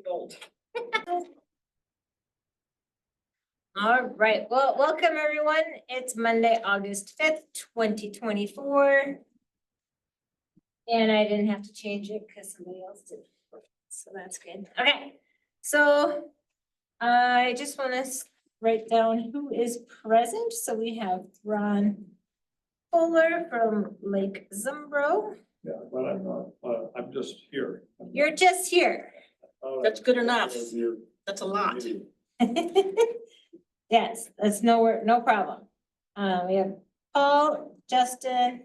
Bold. All right, well, welcome everyone. It's Monday, August 5th, 2024. And I didn't have to change it because somebody else did. So that's good. Okay, so I just want to write down who is present. So we have Ron Fuller from Lake Zumbro. Yeah, but I'm not, I'm just here. You're just here. That's good enough. That's a lot. Yes, that's no problem. We have Paul, Justin,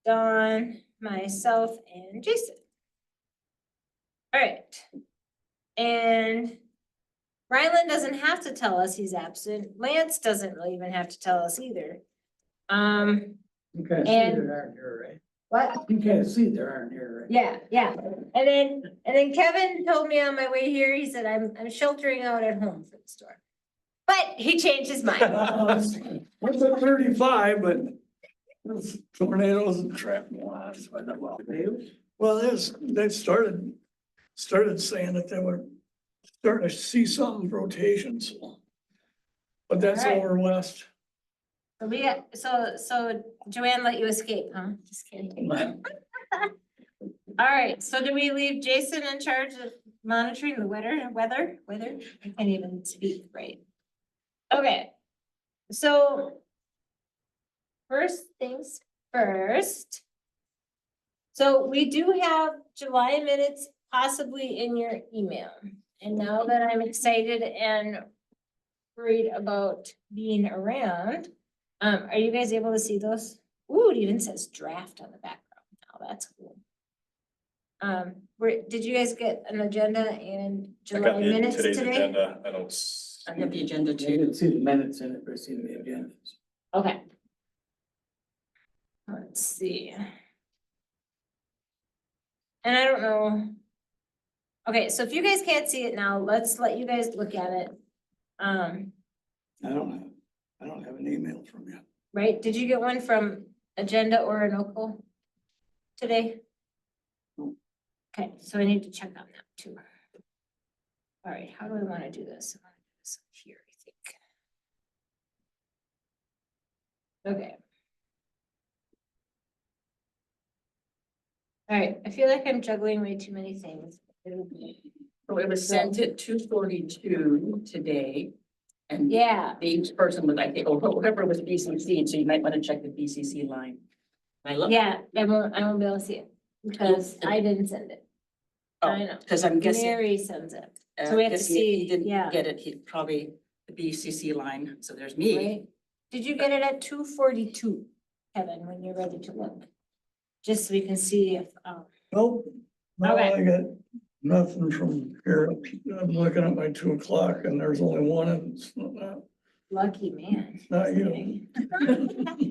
Dawn, myself, and Jason. All right. And Ryland doesn't have to tell us he's absent. Lance doesn't really even have to tell us either. You can't see And- there aren't here, right? What? You can't see there aren't here, right? Yeah. And then Kevin told me on my way here, he said, I'm sheltering out at home for the storm. But he changed his mind. What's at 35, but those tornadoes and trap lines, but well, they started saying that they were starting to see some rotations. But that's All right. over west. So we got, so Joanne let you escape, huh? Just kidding. All right, so do we leave Jason in charge of monitoring the weather? I can't even speak right. Okay, so first things first. So we do have July minutes possibly in your email. And now that I'm excited and worried about being around, are you guys able to see those? Ooh, it even says draft on the background. Oh, that's cool. Did you guys get an agenda and I got July minutes today's today? agenda. I don't. I have the agenda You too. didn't see the minutes in it, but I see the agendas. Okay. Let's see. And I don't know. Okay, so if you guys can't see it now, let's let you guys look at it. I don't have an email from you. Right, did you get one from Agenda Orinoco today? No. Okay, so I need to check on that too. All right, how do I want to do this? I want to do this here, I think. Okay. All right, I feel like I'm juggling way too many things. So it was sent at 2:42 today. And Yeah, each person was, I think, or whoever was BCC, so you might want to check the BCC line. I look. yeah, I won't be able to see it because I didn't send it. I know. Because I'm guessing. Mary sends it, so we have to if he see, didn't yeah. get it, he probably the BCC line, so there's me. right? Did you get it at 2:42, Kevin, when you're ready to look? Just so we can see if, Nope. No, Okay. I got nothing from here. I'm looking at my 2 o'clock and there's only one and it's lucky man. not you.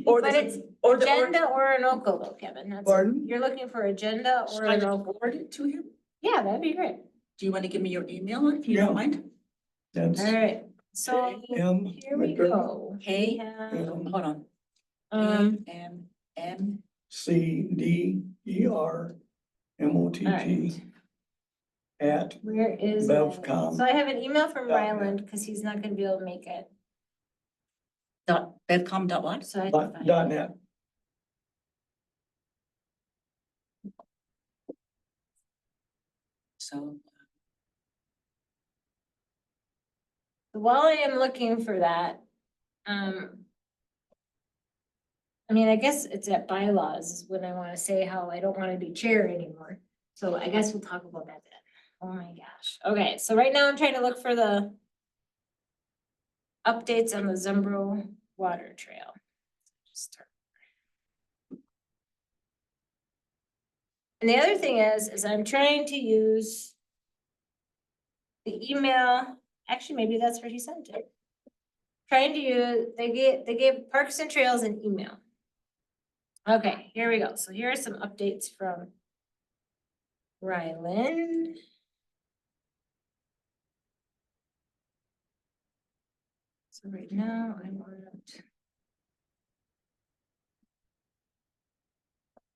Or But it's or Agenda Orinoco though, Kevin, that's, Pardon? you're looking for Agenda Should I Orinoco. forward it to him? Yeah, that'd be great. Do you want to give me your email if you Yeah. don't mind? That's All right, so M. here we go. Hey, We have, hold on. M. CDERMOTT Alright. at where is it? Bevcom. So I have an email from Dot net. Ryland because he's not gonna be able to make it, Bevcom dot what? so I have to find dot it. net. So While I am looking for that, I mean, I guess it's at bylaws is when I wanna say how I don't wanna be chair anymore. So I guess we'll talk about that then. Oh my gosh. Okay, so right now I'm trying to look for the updates on the Zumbro Water Trail. Start. And the other thing is I'm trying to use the email, actually, maybe that's where he sent it. Trying to use, they gave Parks and Trails an email. Okay, here we go. So here are some updates from Ryland. So right now I want.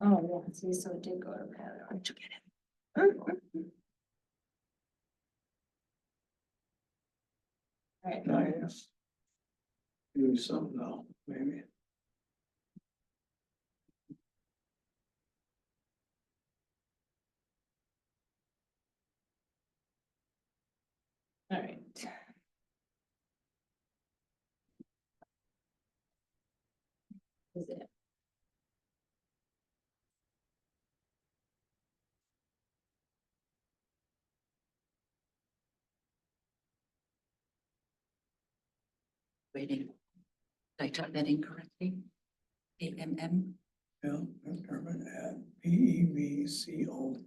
Oh, yeah, see, so it did go to Tyler. Where'd you get it? Alright, Nice. Do something now, maybe. alright. Is it? Waiting. Did I type that incorrectly? AMM? Yeah, McDermott at PEVCO.net.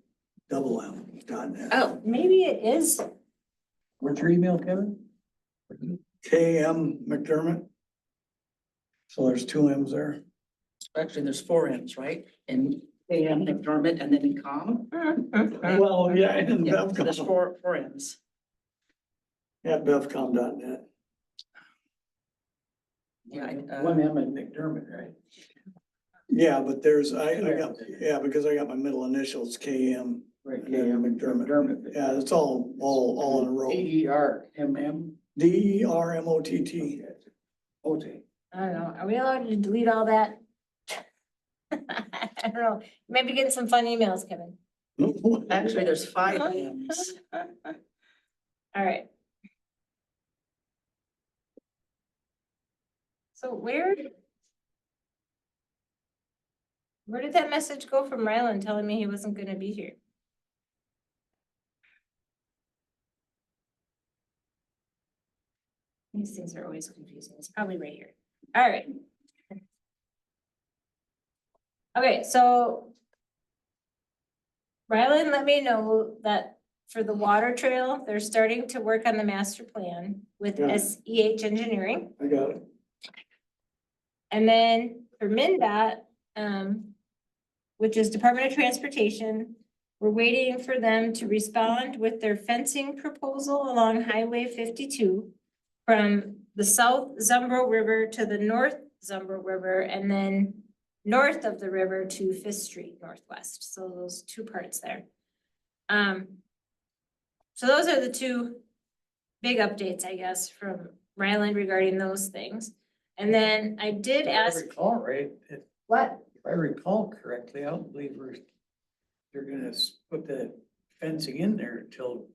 Oh, Maybe it is. What's your email, Kevin? KM McDermott. So there's two M's there. actually, there's four M's, right? And AM McDermott and then com. Well, yeah, and Yeah, so there's Bevcom, four M's. at Bevcom.net. Yeah, One M at McDermott, right? Yeah, but there's, I got, yeah, because I got my middle initials, KM. Right, And then McDermott. McDermott. Yeah, it's all in a row. DERMM. DERMOTT. Okay. I don't know, are we allowed to delete all that? I don't know, maybe get some fun emails, Kevin. actually, there's five M's. Alright. So where did that message go from Ryland telling me he wasn't gonna be here? These things are always confusing. It's probably right here. All right. Okay, so Ryland let me know that for the water trail, they're starting to work on the master plan with Yeah. SEH Engineering. I got it. And then for MinDOT, which is Department of Transportation, we're waiting for them to respond with their fencing proposal along Highway 52 from the South Zumbro River to the North Zumbro River, and then north of the river to Fifth Street Northwest. So those two parts there. So those are the two big updates, I guess, from Ryland regarding those things. And then I did If ask, I recall, right, if what? I recall correctly, I don't believe they're gonna put the fencing in there until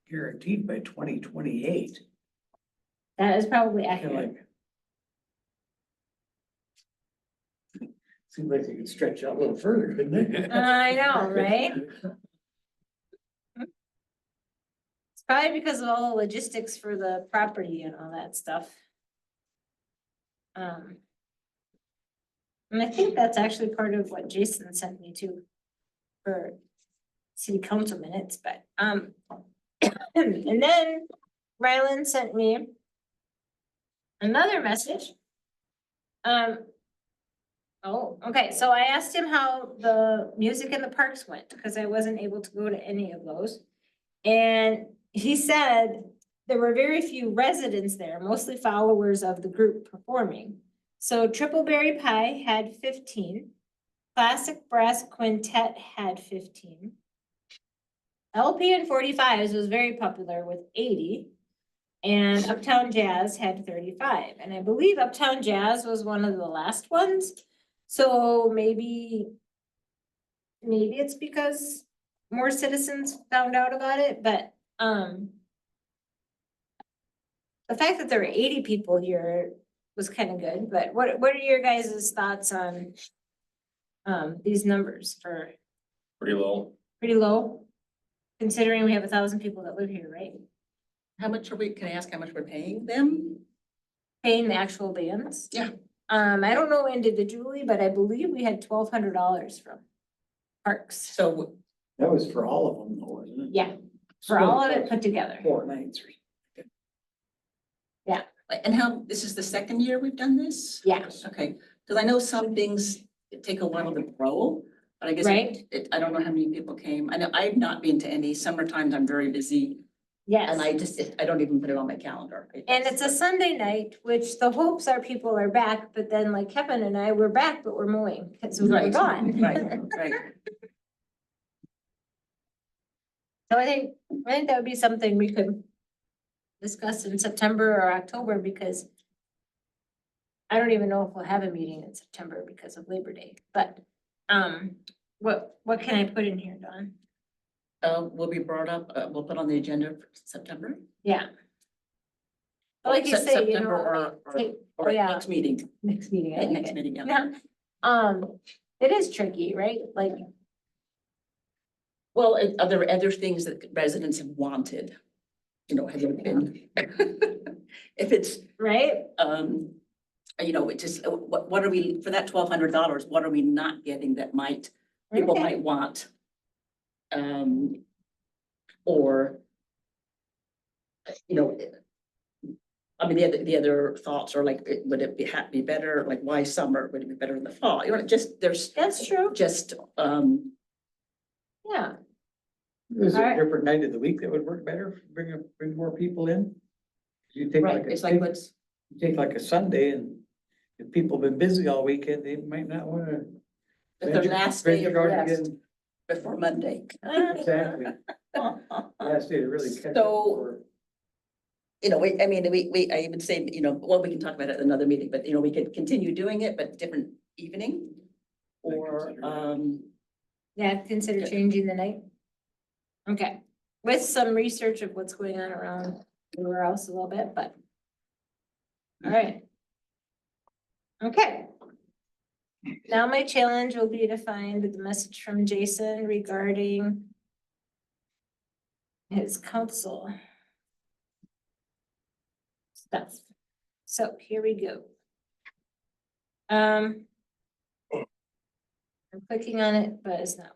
guaranteed by 2028. That is probably I feel accurate. like. Seems like you could stretch out a little further, couldn't it? I know, right? It's probably because of all the logistics for the property and all that stuff. And I think that's actually part of what Jason sent me to for city council minutes, but, and then Ryland sent me another message. Oh, okay, so I asked him how the music in the parks went, because I wasn't able to go to any of those. And he said there were very few residents there, mostly followers of the group performing. So Triple Berry Pie had 15, Classic Brass Quintet had 15. LP and 45s was very popular with 80. And Uptown Jazz had 35. And I believe Uptown Jazz was one of the last ones. So maybe it's because more citizens found out about it, but the fact that there were 80 people here was kind of good, but what are your guys' thoughts on these numbers for Pretty low. pretty low? Considering we have 1,000 people that live here, right? How much are we, can I ask how much we're paying them? Paying the actual bands? Yeah. I don't know individually, but I believe we had $1,200 from Parks. So, That was for all of them though, wasn't it? Yeah, for all of it put together. 4 nights or. and how, this is the second year we've done this? Yeah, Okay, because I know some things take a while to grow, but I guess Right. I don't know how many people came. I know I've not been to any. Summer times I'm very busy yes. and I don't even put it on my calendar. And it's a Sunday night, which the hopes are people are back, but then like Kevin and I, we're back, but we're mowing because we were Right, gone. right, right. So I think that would be something we could discuss in September or October, because I don't even know if we'll have a meeting in September because of Labor Day, but, what can I put in here, Dawn? Will be brought up, we'll put on the agenda for September. Yeah. But like you say, you September know, take- or yeah. next meeting. next meeting. I Next think. meeting, yeah. Yeah. It is tricky, right? Like, Well, are there other things that residents have wanted? You know, have there been? If it's, right? you know, it just, what are we, for that $1,200, what are we not getting that people Okay. might want? Or, you know, I mean, the other thoughts are like, would it be better, like why summer? Would it be better in the fall? You know, just, there's That's true. just, Yeah. Is there a Alright. different night of the week that would work better, bring more people in? You take right, like it's a, like what's, you take like a Sunday and if people have been busy all weekend, they might not wanna. the last day of venture out rest again. before Monday. Exactly, last day to really catch up. So- for- You know, I even say, you know, well, we can talk about it at another meeting, but you know, we could continue doing it, but different evening. Or, consider that. Yeah, consider Yeah. changing the night. Okay, with some research of what's going on around everywhere else a little bit, but. All right. Okay. Now my challenge will be to find the message from Jason regarding his council stuff. So here we go. I'm clicking on it, but it's not working.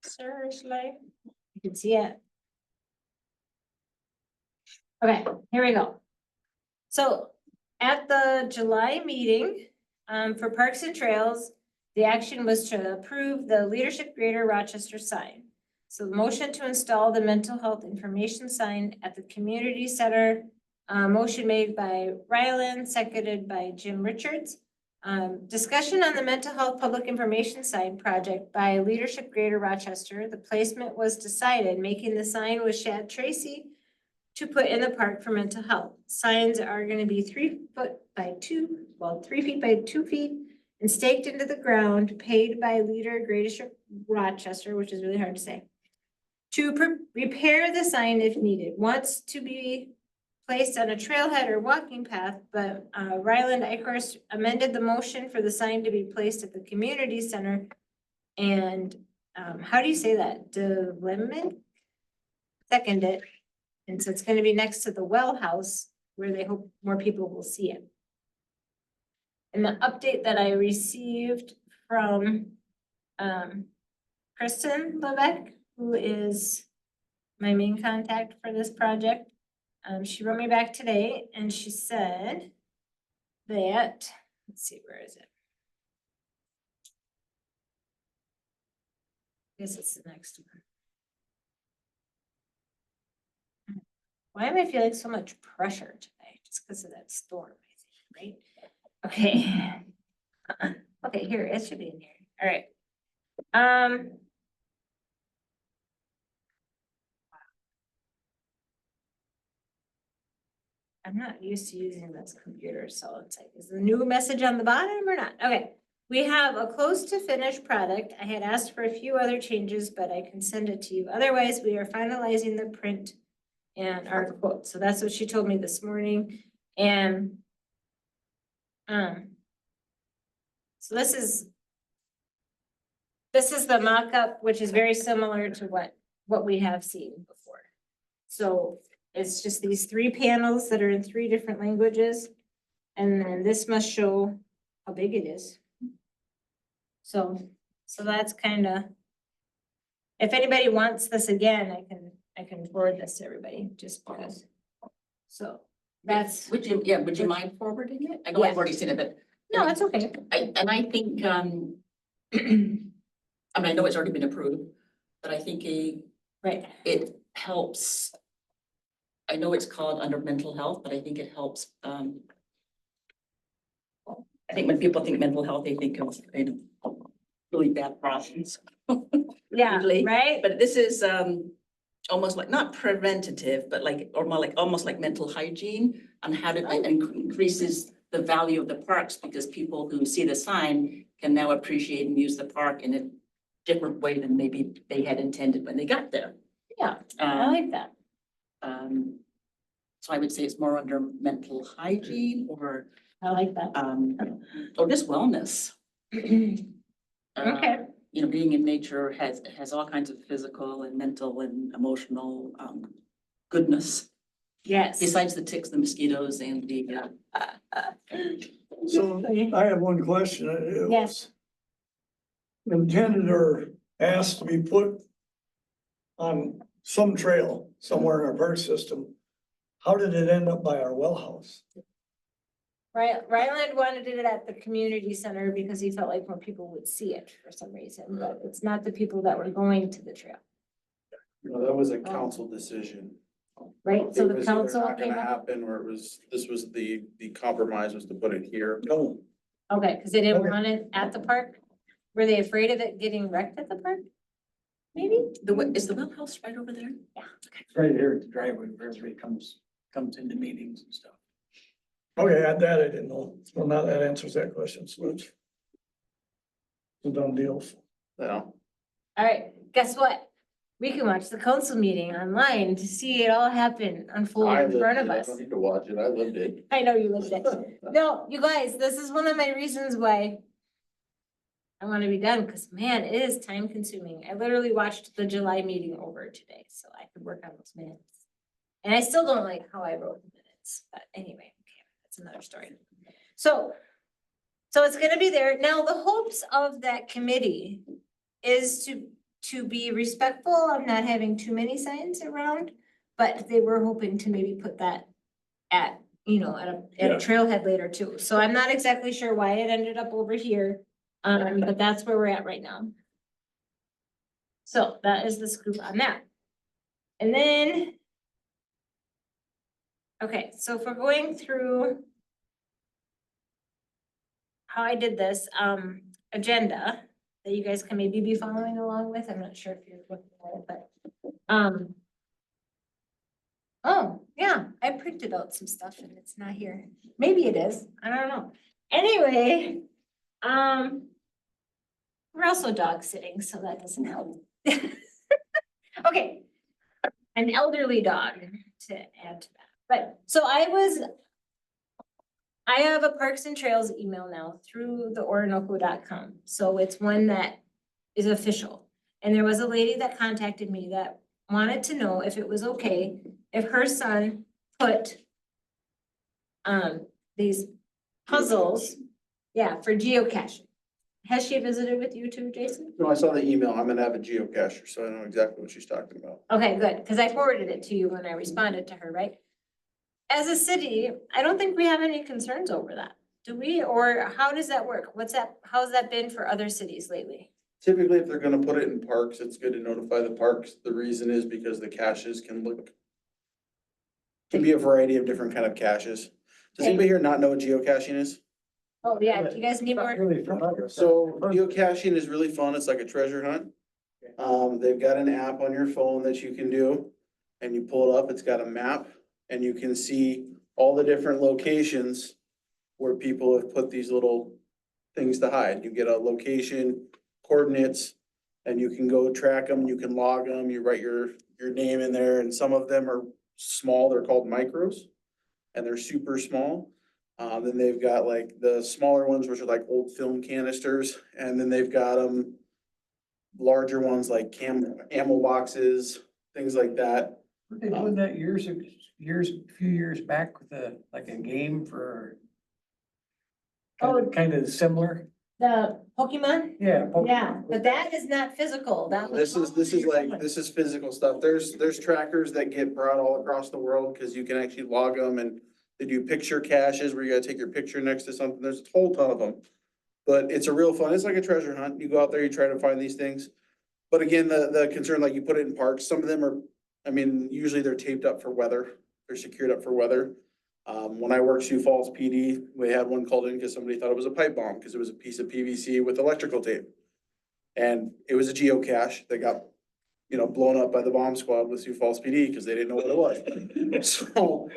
Seriously, you can see it. Okay, here we go. So at the July meeting, for Parks and Trails, the action was to approve the Leadership Greater Rochester sign. So the motion to install the mental health information sign at the community center, motion made by Ryland, seconded by Jim Richards. Discussion on the mental health public information sign project by Leadership Greater Rochester. The placement was decided, making the sign with Shad Tracy to put in the park for mental health. Signs are gonna be 3 feet by 2 feet and staked into the ground, paid by Leader Greater Rochester, which is really hard to say. To repair the sign if needed, wants to be placed on a trailhead or walking path, but Ryland Icarus amended the motion for the sign to be placed at the community center. And how do you say that? Delimit? Seconded. And so it's gonna be next to the well house where they hope more people will see it. And the update that I received from Kristen Levesque, who is my main contact for this project. She wrote me back today and she said that, let's see, where is it? I guess it's the next one. Why am I feeling so much pressure today? Just because of that storm, I think, right? Okay. Okay, here, it should be in here. All right. I'm not used to using this computer, so it's like, is the new message on the bottom or not? Okay. We have a close to finished product. I had asked for a few other changes, but I can send it to you. Otherwise, we are finalizing the print and our quote. So that's what she told me this morning. And so this is the mock-up, which is very similar to what we have seen before. So it's just these 3 panels that are in 3 different languages. And then this must show how big it is. So that's kind of, if anybody wants this again, I can forward this to everybody just because. So that's, Would you mind forwarding it? I know Yeah. I've already seen it, but no, it's okay. I think, I mean, I know it's already been approved, but I think Right. it helps. I know it's called under mental health, but I think it helps, I think when people think mental health, they think of, you know, really bad problems. Yeah, Usually, right? But this is almost like, not preventative, but like, or more like, almost like mental hygiene on how to increases the value of the parks, because people who see the sign can now appreciate and use the park in a different way than maybe they had intended when they got there. Yeah, I like that. So I would say it's more under mental hygiene I like that. or just wellness. Okay. You know, being in nature has all kinds of physical and mental and emotional goodness, Yes. besides the ticks, the mosquitoes and the So I have one question. It was Yes. intended or asked to be put on some trail somewhere in our park system. How did it end up by our well house? Right, Ryland wanted it at the community center because he felt like more people would see it for some reason, but it's not the people that were going to the trail, No, that was a council decision. right? So It the was either council not came gonna up, happen, or this was the compromise was to put it here. No, okay, because they didn't Okay. want it at the park. Were they afraid of it getting wrecked at the park? Maybe? is the well house right over there? It's right here at the driveway where everybody comes into meetings and stuff. okay, at that I didn't know. Well, now that answers that question, so it's a done deal. No, All right, guess what? We can watch the council meeting online to see it all happen unfold I in lived front it. of I us. don't need to watch it. I lived it. I know you lived it. No, you guys, this is one of my reasons why I want to be done, because man, it is time consuming. I literally watched the July meeting over today, so I could work on those minutes. And I still don't like how I wrote the minutes, but anyway, okay, that's another story. So it's gonna be there. Now, the hopes of that committee is to be respectful of not having too many signs around, but they were hoping to maybe put that at, at a trailhead later too. So I'm not exactly sure why it ended up over here, but that's where we're at right now. So that is the scoop on that. And then, okay, so if we're going through how I did this, agenda that you guys can maybe be following along with, I'm not sure if you're looking at it, but, oh, yeah, I printed out some stuff and it's not here. Maybe it is, I don't know. Anyway, we're also dog sitting, so that doesn't help. Okay, an elderly dog to add to that, but, so I have a Parks and Trails email now through the Orinoco.com, so it's one that is official. And there was a lady that contacted me that wanted to know if it was okay if her son put these puzzles, yeah, for geocaching. Has she visited with you too, Jason? No, I saw the email. I'm an avid geocacher, so I know exactly what she's talking about. Okay, good, because I forwarded it to you when I responded to her, right? As a city, I don't think we have any concerns over that, do we? Or how does that work? How's that been for other cities lately? Typically, if they're gonna put it in parks, it's good to notify the parks. The reason is because the caches can be a variety of different kind of caches. Does anybody here not know what geocaching is? Oh, yeah, do you guys need more? Really familiar. So geocaching is really fun. It's like a treasure hunt. They've got an app on your phone that you can do, and you pull it up, it's got a map, and you can see all the different locations where people have put these little things to hide. You get a location, coordinates, and you can go track them, you can log them, you write your name in there, and some of them are small, they're called micros, and they're super small. Then they've got like the smaller ones, which are like old film canisters, and then they've got larger ones like ammo boxes, things like that. Were they doing that a few years back with like a game for kind of similar? The Pokemon? Yeah. Yeah, but that is not physical, that was. This is physical stuff. There's trackers that get brought all across the world, cause you can actually log them, and they do picture caches where you gotta take your picture next to something. There's a whole ton of them. But it's a real fun, it's like a treasure hunt. You go out there, you try to find these things. But again, the concern, like you put it in parks, some of them are, usually they're taped up for weather. They're secured up for weather. When I worked Sioux Falls PD, we had one called in because somebody thought it was a pipe bomb because it was a piece of PVC with electrical tape. And it was a geocache that got, blown up by the bomb squad with Sioux Falls PD because they didn't know what it was. So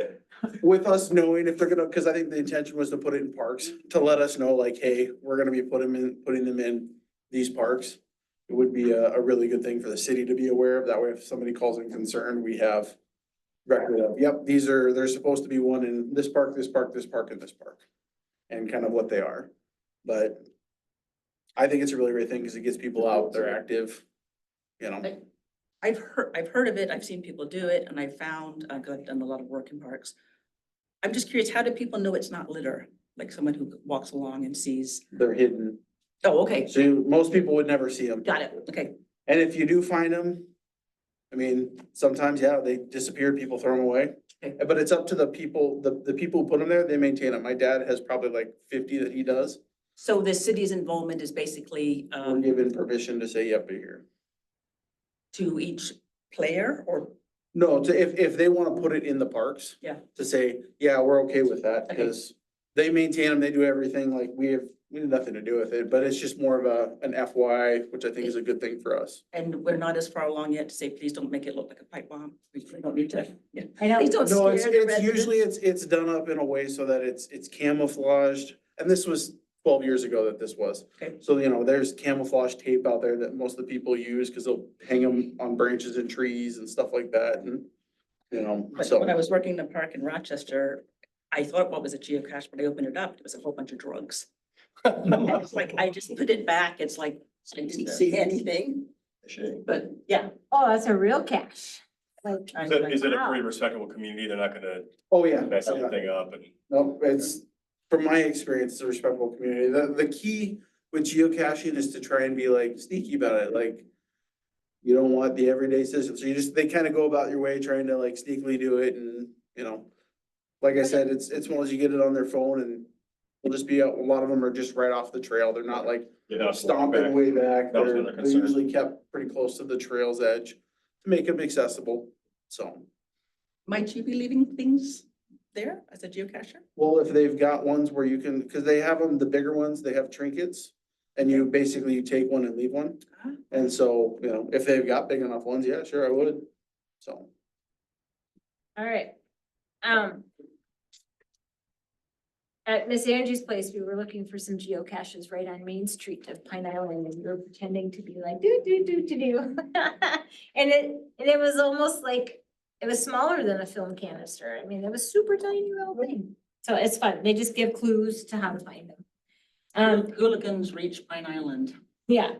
with us knowing if they're gonna, because I think the intention was to put it in parks, to let us know like, hey, we're gonna be putting them in these parks. It would be a really good thing for the city to be aware of. That way, if somebody calls in concern, we have record of, yep, there's supposed to be one in this park, this park, this park, and this park. And kind of what they are. But I think it's a really great thing because it gets people out, they're active, I've heard of it, I've seen people do it, and I found, I've done a lot of work in parks. I'm just curious, how do people know it's not litter? Like someone who walks along and sees, they're hidden. oh, okay, So most people would never see them. got it, okay. And if you do find them, I mean, sometimes, yeah, they disappear, people throw them away. Okay. But it's up to the people, the people who put them there, they maintain them. My dad has probably like 50 that he does. So the city's involvement is basically, We're given permission to say, yep, you're here. to each player or, No, if they wanna put it in the parks. Yeah. To say, yeah, we're okay with that, Okay. because they maintain them, they do everything, like we have nothing to do with it, but it's just more of an FY, which I think is a good thing for us. and we're not as far along yet to say, please don't make it look like a pipe bomb. We don't need to, yeah. I know. Please don't No, scare it's the residents. usually it's done up in a way so that it's camouflaged, and this was 12 years ago that this was. Okay. So, there's camouflage tape out there that most of the people use, cause they'll hang them on branches and trees and stuff like that, and, But so. when I was working in the park in Rochester, I thought what was a geocache, but I opened it up, it was a whole bunch of drugs. And it's like, I just put it back, it's like, I didn't see anything, but yeah. Oh, that's a real cache. Like, I- Is it a Wow. pretty respectable community? They're not gonna Oh, yeah. mess Yeah. anything up and. No, it's, from my experience, it's a respectful community. The key with geocaching is to try and be like sneaky about it, like. You don't want the everyday citizen, so they kind of go about your way trying to like sneakily do it and, Like I said, it's one of those you get it on their phone and it'll just be, a lot of them are just right off the trail. They're not like You're not stomping way back. That was They're another they're concern. usually kept pretty close to the trail's edge to make them accessible, so. Might you be leaving things there as a geocacher? Well, if they've got ones where you can, cause they have them, the bigger ones, they have trinkets. And you basically, you take one and leave one. Ah. And so, if they've got big enough ones, yeah, sure, I would. So, all right. At Miss Angie's place, we were looking for some geocaches right on Main Street of Pine Island, and we were pretending to be like, do. And it was almost like, it was smaller than a film canister. I mean, it was super tiny little thing. So it's fun. They just give clues to how to find them. Hooligans reach Pine Island. Yeah.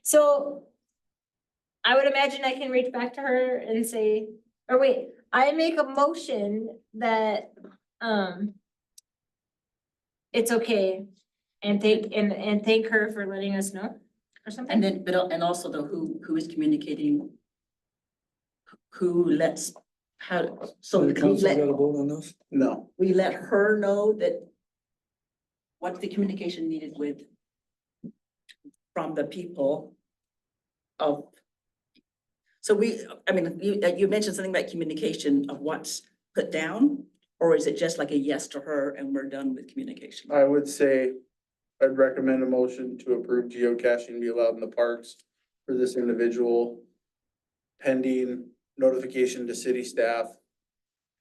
So I would imagine I can reach back to her and say, or wait, I make a motion that, it's okay and thank her for letting us know or something. And then, and also the who is communicating? Who lets, how, so The we council got let, a vote on this? no, we let her know that what's the communication needed with from the people of, so you mentioned something about communication of what's put down, or is it just like a yes to her and we're done with communication? I would say I'd recommend a motion to approve geocaching be allowed in the parks for this individual pending notification to city staff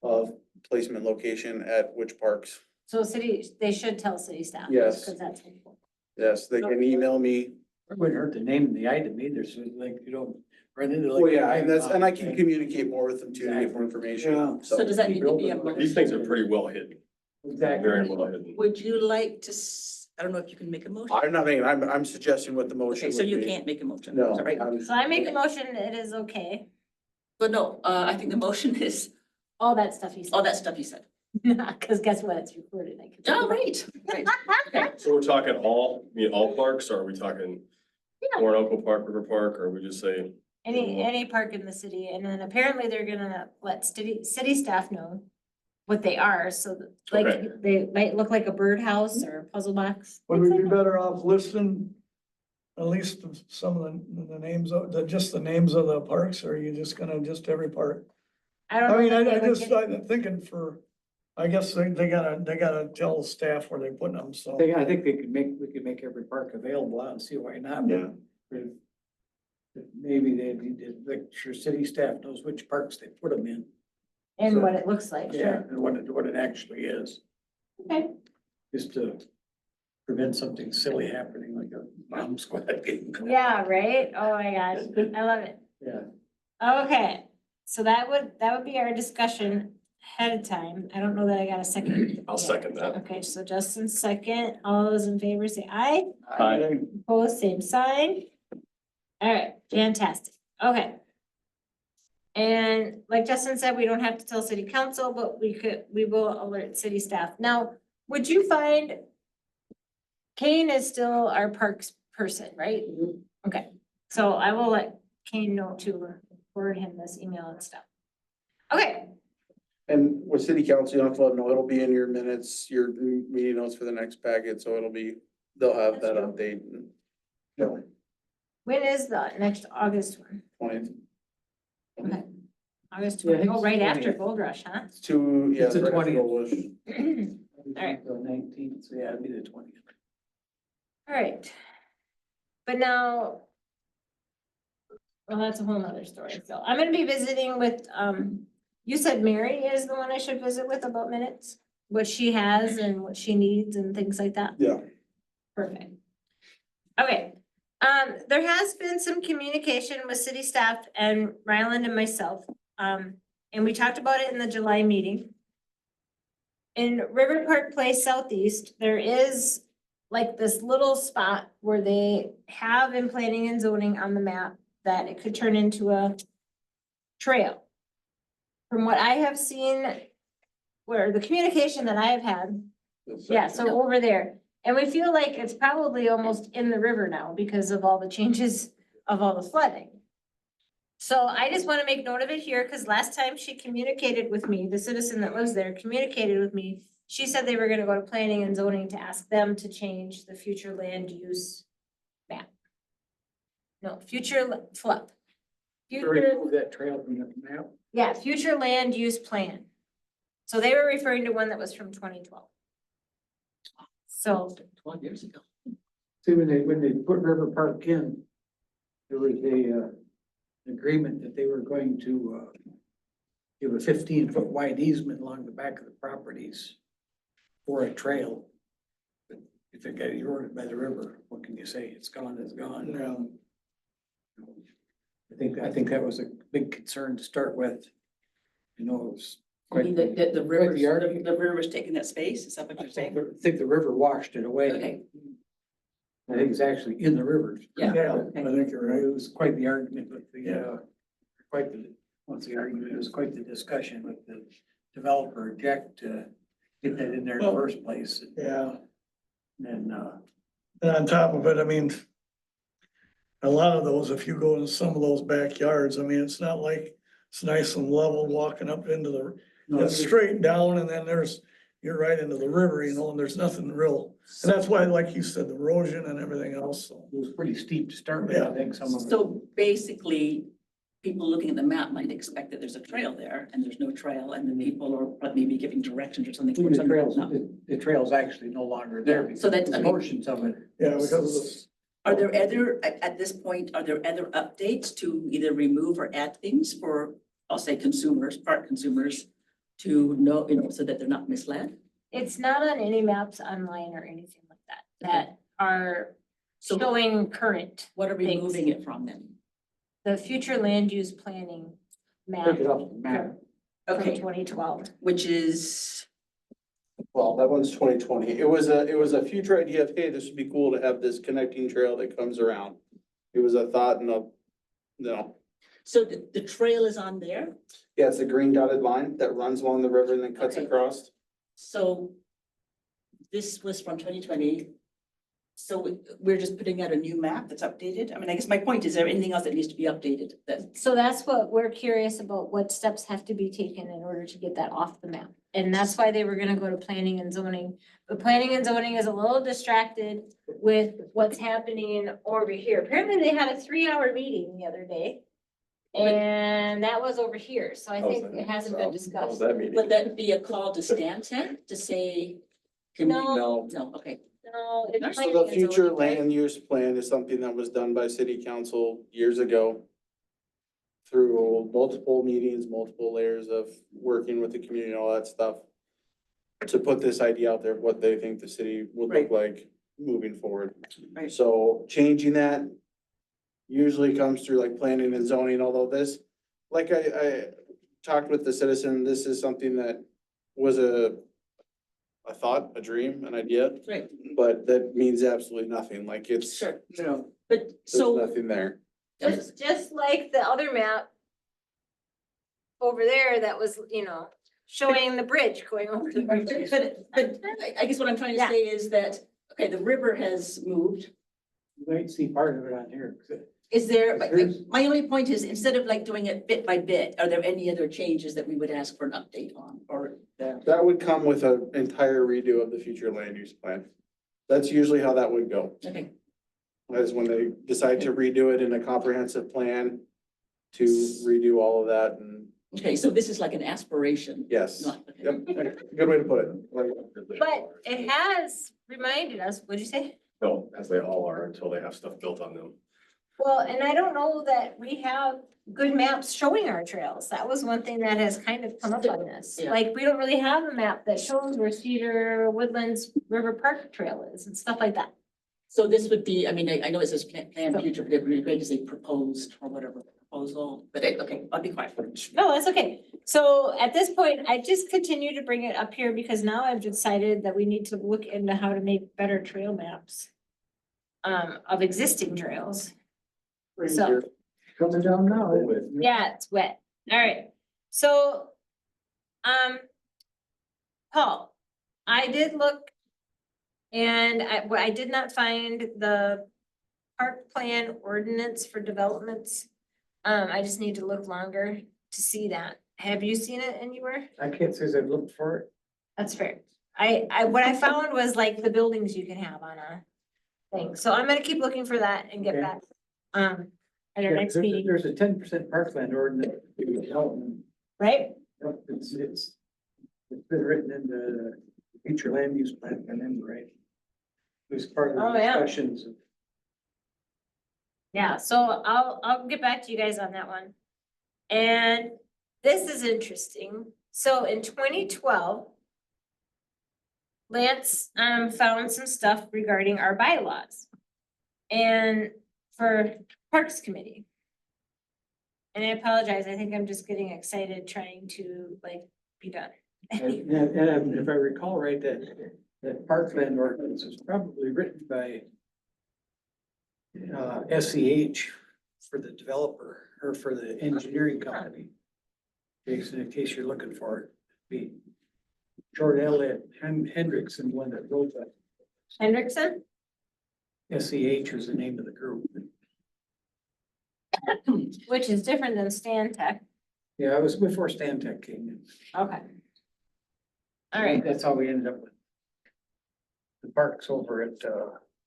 of placement location at which parks. So they should tell city staff. Yes. Cause that's helpful. Yes, they can email me. It wouldn't hurt to name the item either, so like you don't run into like. Well, yeah, and I can communicate more with them too to get more information. Yeah. So does that need to be a These things are motion? pretty well hidden, Exactly. very well hidden. Would you like to, I don't know if you can make a motion? I'm not making, I'm suggesting what the motion Okay, so would you be. can't make a motion? No, Sorry. So I make a motion, it is okay. But no, I think the motion is All that stuff you all said. that stuff you said. Cause guess what? It's recorded. I can- Oh, right. Okay. So we're talking all parks, or are we talking Yeah. Orinoco Park, River Park, or we just say? Any park in the city, and then apparently they're gonna let city staff know what they are, so that, like, Okay. they might look like a birdhouse or a puzzle box. Would we be better off listing at least some of the names of, just the names of the parks, or are you just gonna just every park? I don't I know. mean, that they I would just, get- I'm thinking I guess they gotta tell staff where they put them, so. I think we could make every park available. I don't see why not. Yeah. Maybe they need to make sure city staff knows which parks they put them in. And what it looks like, sure. And what it actually is, Okay, just to prevent something silly happening like a bomb squad getting. yeah, right? Oh my gosh, I love it. Yeah. Okay, so that would be our discussion ahead of time. I don't know that I got a second. I'll second that. Okay, so Justin's second. All those in favor say aye. Aye. Opposed, same sign. All right, fantastic. Okay. And like Justin said, we don't have to tell city council, but we will alert city staff. Now, would you find Kane is still our parks person, right? Okay, so I will let Kane know to forward him this email and stuff. Okay, And with city council, you have to let them know, it'll be in your minutes, your meeting notes for the next packet, so it'll be, they'll have that That's update. and, you know, when is the next August one? 20th. Okay. August Yeah, I 20th, think oh, it's right after 20th. Gold Rush, huh? It's two, yeah. It's the right after 20th. Gold Rush. right. The 19th, so yeah, it'd be the 20th. All right. But now. Well, that's a whole nother story. So I'm gonna be visiting with, you said Mary is the one I should visit with about minutes? What she has and what she needs and things like that? Yeah. Perfect. Okay, there has been some communication with city staff and Ryland and myself. And we talked about it in the July meeting. In River Park Place Southeast, there is like this little spot where they have in planning and zoning on the map that it could turn into a trail. From what I have seen, where the communication that I have had, yeah, so over there. And we feel like it's probably almost in the river now because of all the changes of all the flooding. So I just want to make note of it here, because last time she communicated with me, the citizen that lives there communicated with me. She said they were gonna go to planning and zoning to ask them to change the future land use map. No, Future, Remove that trail from the map. yeah, future land use plan. So they were referring to one that was from 2012. So, 12 years ago. See, when they put River Park in, there was agreement that they were going to, give a 15-foot wide easement along the back of the properties for a trail. But if it got eroded by the river, what can you say? It's gone, it's gone. Yeah. I think that was a big concern to start with. You know, it was I mean, quite, the river's, the argument. the river's taking that space, is that what I you're saying? think the river washed it away. Okay, I think it's actually in the river. yeah, Yeah, okay. I think you're right. It was quite the argument with what's the argument? It was quite the discussion with the developer Jack to get that in there in the first place. Yeah, And, and on top of it, I mean, a lot of those, if you go in some of those backyards, I mean, it's not like it's nice and level walking up into the, it's straight down and then you're right into the river, you know, and there's nothing real. And that's why, like you said, the erosion and everything else, so. it was pretty steep to start with, I think some of it. So basically, people looking at the map might expect that there's a trail there and there's no trail and then people are maybe giving directions or something. The trails, the trail's actually no longer there because So that's- I there's mean- portions of it. Yeah, because of the, Are there at this point, are there other updates to either remove or add things for, I'll say consumers, park consumers to know, you know, so that they're not misled? It's not on any maps online or anything like that are So showing current. what are we things. moving it from then? The future land use planning map Take it off the map. from Okay, 2012. which is, Well, that one's 2020. It was a future idea of, hey, this would be cool to have this connecting trail that comes around. It was a thought and so the trail is on there? yeah, it's a green dotted line that runs along the river and then cuts Okay. across. So this was from 2020. So we're just putting out a new map that's updated? I mean, I guess my point is there anything else that needs to be updated that? So that's what we're curious about, what steps have to be taken in order to get that off the map. And that's why they were gonna go to planning and zoning. But planning and zoning is a little distracted with what's happening over here. Apparently they had a 3-hour meeting the other day. And that was over here, so I think it hasn't been How was discussed. that meeting? Would that be a call to Stanton to say? can we- No. No, okay. No, it's That's So planning the and future zoning, right? land use plan is something that was done by city council years ago. Through multiple meetings, multiple layers of working with the community and all that stuff. To put this idea out there, of what they think the city would look like moving forward. Right. So changing that. Usually comes through like planning and zoning, although this, like I talked with the citizen, this is something that was a thought, a dream, an idea, Right, but that means absolutely nothing, like it's, sure, Yeah. but there's so, nothing there. Just like the other map over there that was, showing the bridge going over the. but I guess what I'm trying to Yeah. say is that, okay, the river has moved. You might see part of it on here. Is there, Here's- my only point is, instead of like doing it bit by bit, are there any other changes that we would ask for an update on, or the? That would come with an entire redo of the future land use plan. That's usually how that would go, Okay, is when they decide to redo it in a comprehensive plan. To redo all of that and okay, so this is like an aspiration. yes, Not- okay. yep, good way to put it. But it has reminded us, what'd you say? No, as they all are until they have stuff built on them. Well, and I don't know that we have good maps showing our trails. That was one thing that has kind of come up on this. Yeah. Like, we don't really have a map that shows where Cedar Woodlands River Park Trail is and stuff like that. So this would be, I mean, I know it says plan future, but it would be great to say proposed or whatever proposal, but okay, I'll be quiet for it. No, that's okay. So at this point, I just continue to bring it up here because now I've decided that we need to look into how to make better trail maps. Of existing trails. So, Coming down now. yeah, it's wet. All right, so. Paul, I did look. And I did not find the park plan ordinance for developments. I just need to look longer to see that. Have you seen it anywhere? I can't say I've looked for it. That's fair. What I found was like the buildings you can have on a thing. So I'm gonna keep looking for that and get Okay. back. At our Yeah, next meeting, There's a 10% parkland ordinance. Development. right? Yep, it's been written in the future land use plan, I remember, right? It was part of Oh, the yeah. discussions. Yeah, so I'll get back to you guys on that one. And this is interesting. So in 2012. Lance found some stuff regarding our bylaws. And for Parks Committee. And I apologize, I think I'm just getting excited trying to like be done. And if I recall right, that parkland ordinance was probably written by SEH for the developer or for the engineering company. In case you're looking for it, be George Elliott Hendrickson, one that wrote that. Hendrickson? SEH was the name of the group. Which is different than Stan Tech. Yeah, it was before Stantec came in. Okay. All right, That's how we ended up with the parks over at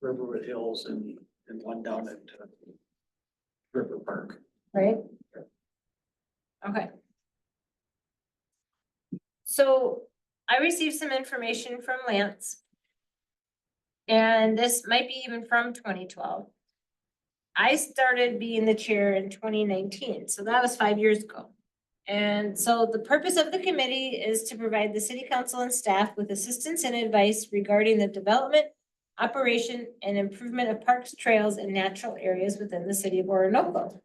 Riverwood Hills and one down at River Park. right? Okay. So I received some information from Lance. And this might be even from 2012. I started being the chair in 2019, so that was 5 years ago. And so the purpose of the committee is to provide the city council and staff with assistance and advice regarding the development, operation, and improvement of parks, trails, and natural areas within the city of Orinoco.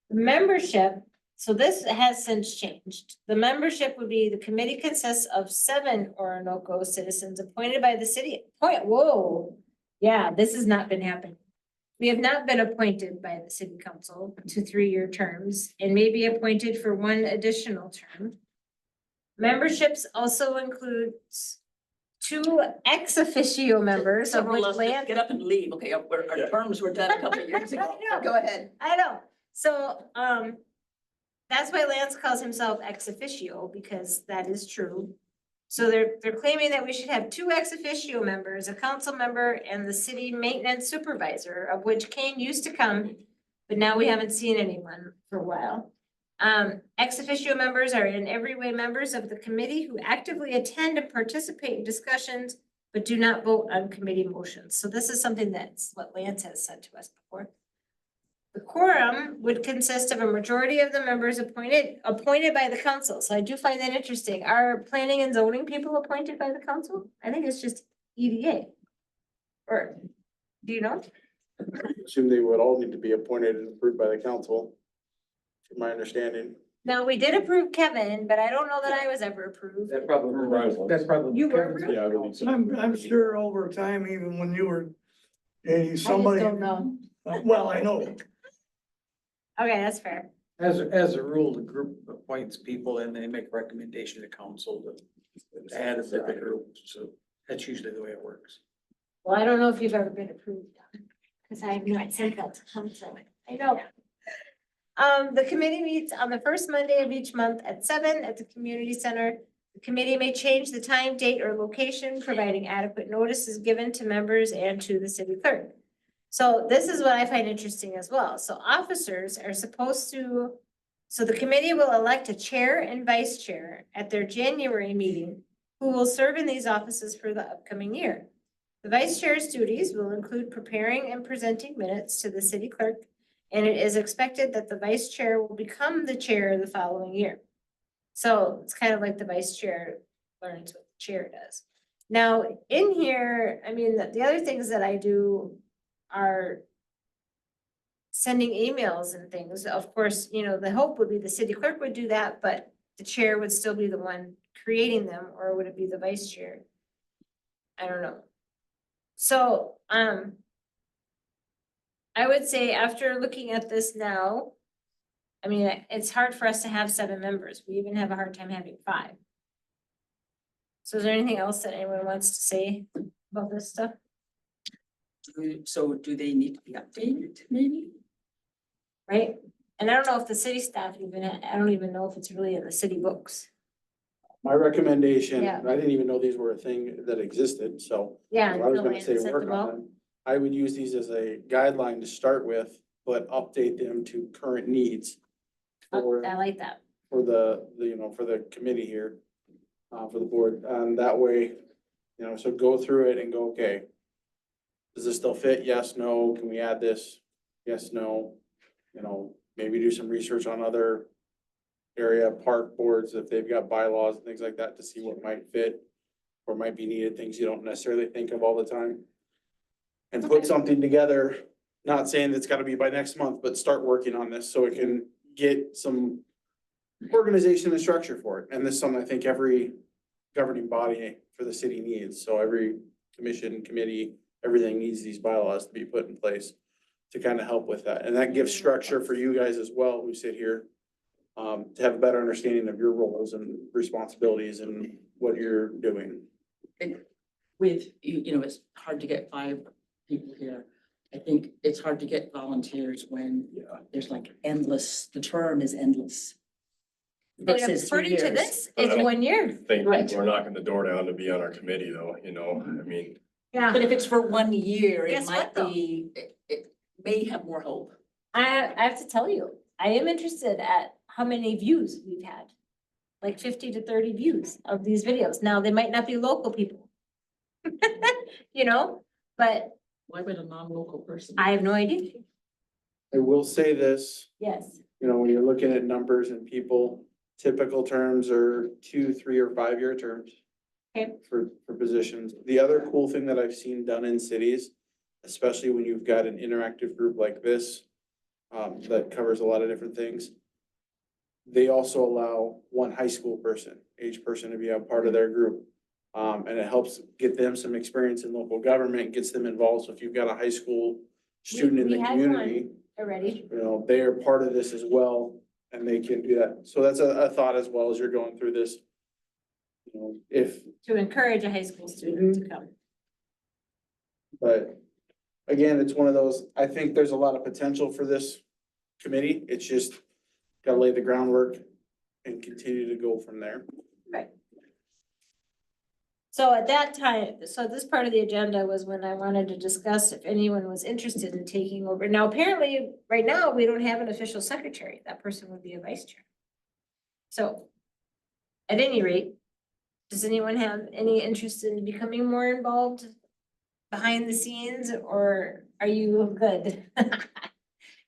Membership, so this has since changed. The membership would be, the committee consists of 7 Orinoco citizens appointed by the city. Whoa, yeah, this has not been happening. We have not been appointed by the city council to 3-year terms and may be appointed for 1 additional term. Memberships also includes 2 ex officio members of Several which of us land. get up and leave, okay, our terms were done a couple of years ago, I know. go ahead. I know, so, that's why Lance calls himself ex officio, because that is true. So they're claiming that we should have 2 ex officio members, a council member and the city maintenance supervisor, of which Kane used to come, but now we haven't seen anyone for a while. Ex officio members are in every way members of the committee who actively attend and participate in discussions, but do not vote on committee motions. So this is something that's what Lance has said to us before. The quorum would consist of a majority of the members appointed by the council. So I do find that interesting. Are planning and zoning people appointed by the council? I think it's just EDA. Or, do you know? Assume they would all need to be appointed and approved by the council, from my understanding. Now, we did approve Kevin, but I don't know that I was ever approved. That's probably. You were approved? Yeah, I believe so. I'm sure over time, even when you were, I just somebody, don't know. well, I know. Okay, that's fair. As a rule, the group appoints people and they make recommendation to council to add to the group, so that's usually the way it works. Well, I don't know if you've ever been approved, because I have not sent that to council. I know. The committee meets on the first Monday of each month at 7 at the community center. The committee may change the time, date, or location, providing adequate notice is given to members and to the city clerk. So this is what I find interesting as well. So officers are supposed to, so the committee will elect a chair and vice chair at their January meeting, who will serve in these offices for the upcoming year. The vice chair's duties will include preparing and presenting minutes to the city clerk, and it is expected that the vice chair will become the chair the following year. So it's kind of like the vice chair learns what the chair does. Now, in here, I mean, the other things that I do are sending emails and things. Of course, you know, the hope would be the city clerk would do that, but the chair would still be the one creating them, or would it be the vice chair? I don't know. So, I would say after looking at this now, I mean, it's hard for us to have 7 members. We even have a hard time having 5. So is there anything else that anyone wants to say about this stuff? So do they need to be updated, maybe? Right? And I don't know if the city staff even, I don't even know if it's really in the city books. My recommendation, Yeah. I didn't even know these were a thing that existed, so Yeah. I was no, gonna I say sent work them on out. them. I would use these as a guideline to start with, but update them to current needs. For, I like that. for the, you know, for the committee here, for the board, and that way, you know, so go through it and go, okay. Does this still fit? Yes, no, can we add this? Yes, no, you know, maybe do some research on other area park boards, if they've got bylaws and things like that, to see what might fit. Or might be needed, things you don't necessarily think of all the time. And Okay. put something together, not saying it's gotta be by next month, but start working on this so it can get some organization and structure for it. And this is something I think every governing body for the city needs. So every commission, committee, everything needs these bylaws to be put in place to kind of help with that. And that gives structure for you guys as well, who sit here, to have a better understanding of your roles and responsibilities and what you're doing. With, you know, it's hard to get 5 people here. I think it's hard to get volunteers when there's like endless, the term is endless. And Book says 3 according to years. this, it's 1 year. Think Right. people are knocking the door down to be on our committee though, you know, I mean, Yeah. But if it's for 1 year, it Guess might what, though? be, it may have more hope. I have to tell you, I am interested at how many views we've had. Like 50 to 30 views of these videos. Now, they might not be local people. You know, but Why would a non-local person? I have no idea. I will say this, Yes. you know, when you're looking at numbers and people, typical terms are 2, 3, or 5-year terms. Okay. For positions. The other cool thing that I've seen done in cities, especially when you've got an interactive group like this, that covers a lot of different things. They also allow one high school person, age person, to be a part of their group. And it helps get them some experience in local government, gets them involved. So if you've got a high school student in we the had community, Already. you know, they are part of this as well, and they can do that. So that's a thought as well as you're going through this. You know, if, To encourage a high school student to come. but again, it's one of those, I think there's a lot of potential for this committee. It's just gotta lay the groundwork and continue to go from there. So at that time, so this part of the agenda was when I wanted to discuss if anyone was interested in taking over. Now, apparently, right now, we don't have an official secretary. That person would be a vice chair. So, at any rate, does anyone have any interest in becoming more involved behind the scenes, or are you good?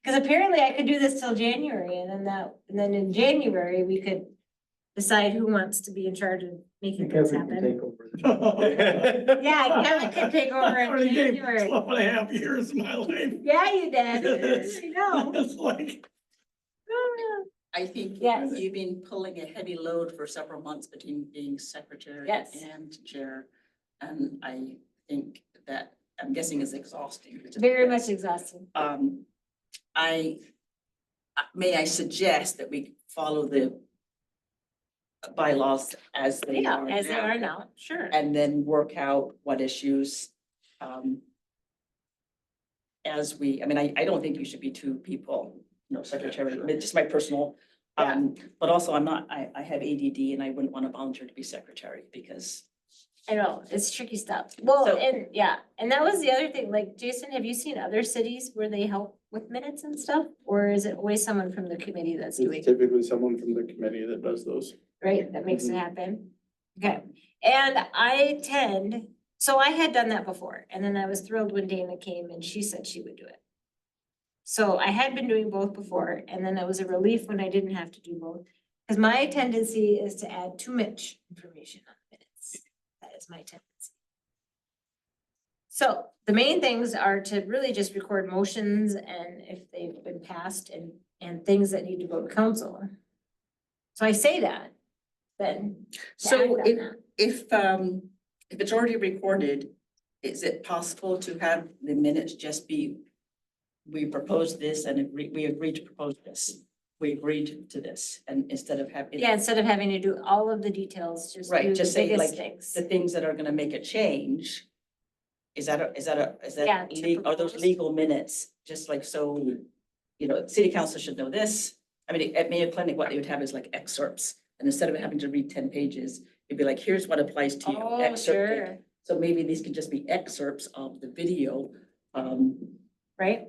Cause apparently I could do this till January, and then in January, we could decide who wants to be in charge of making things Kevin can happen. take over. Yeah, Kevin could take over I in already gave January. 12.5 years of my life. Yeah, you did. I know. It's like, I think Yes. you've been pulling a heavy load for several months between being secretary Yes. and chair. And I think that, I'm guessing is exhausting. Very much exhausting. May I suggest that we follow the bylaws as they Yeah, are as they now, are now, sure. and then work out what issues, as we, I mean, I don't think you should be two people, secretary, but just my personal. But also I have ADD and I wouldn't want to volunteer to be secretary because I know, it's tricky stuff. Well, So- and yeah, and that was the other thing, like, Jason, have you seen other cities where they help with minutes and stuff? Or is it always someone from the committee that's doing, It's typically someone from the committee that does those. right, that makes it happen? Okay, and so I had done that before, and then I was thrilled when Dana came and she said she would do it. So I had been doing both before, and then it was a relief when I didn't have to do both. Cause my tendency is to add too much information on minutes. That is my tendency. So the main things are to really just record motions and if they've been passed and things that need to go to council. So I say that, then. to So act on that. if it's already recorded, is it possible to have the minutes just be, we proposed this and we agreed to propose this. We agreed to this, and instead of having. Yeah, instead of having to do all of the details, just Right, do the just say biggest like things. the things that are gonna make a change. Is that Yeah, to are those propose. legal minutes, just like so, city council should know this. I mean, at Mayo Clinic, what they would have is like excerpts, and instead of having to read 10 pages, it'd be like, here's what applies to you. Oh, excerpted. sure, So maybe these could just be excerpts of the video, right?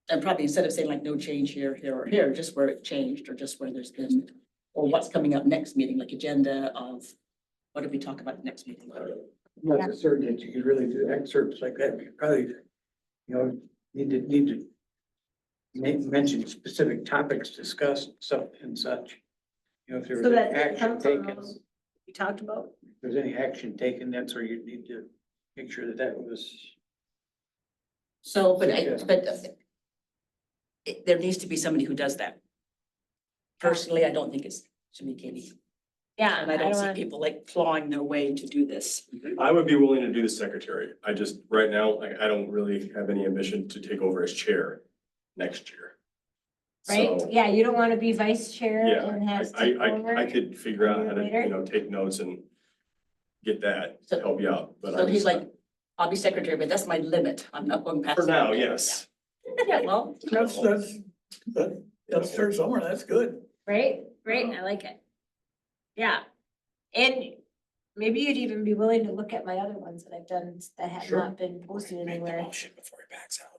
and probably instead of saying like no change here, here, or here, just where it changed, or just where there's been, or what's coming up next meeting, like agenda of, what did we talk about next meeting? I'm not certain that you could really do excerpts like that, you probably, need to mention specific topics discussed, so and such. If there was So any that the action council taken, knows we talked about. if there's any action taken, that's where you need to make sure that that was. So, Yeah. there needs to be somebody who does that. Personally, I don't think should be Katie, Yeah, and I don't see want- people like clawing their way to do this. I would be willing to do the secretary. I just, right now, I don't really have any ambition to take over as chair next year. Right, So, yeah, you don't wanna be vice chair yeah, and have to I take over. could figure out how to, Later. take notes and get that to help you out, but So I'm he's just, like, I'll be secretary, but that's my limit. I'm not going past. for now, that. yes. Yeah, well, that's there somewhere, that's good. Right, I like it. Yeah, and maybe you'd even be willing to look at my other ones that I've done that have Sure. not been posted anywhere. Motion before he backs out.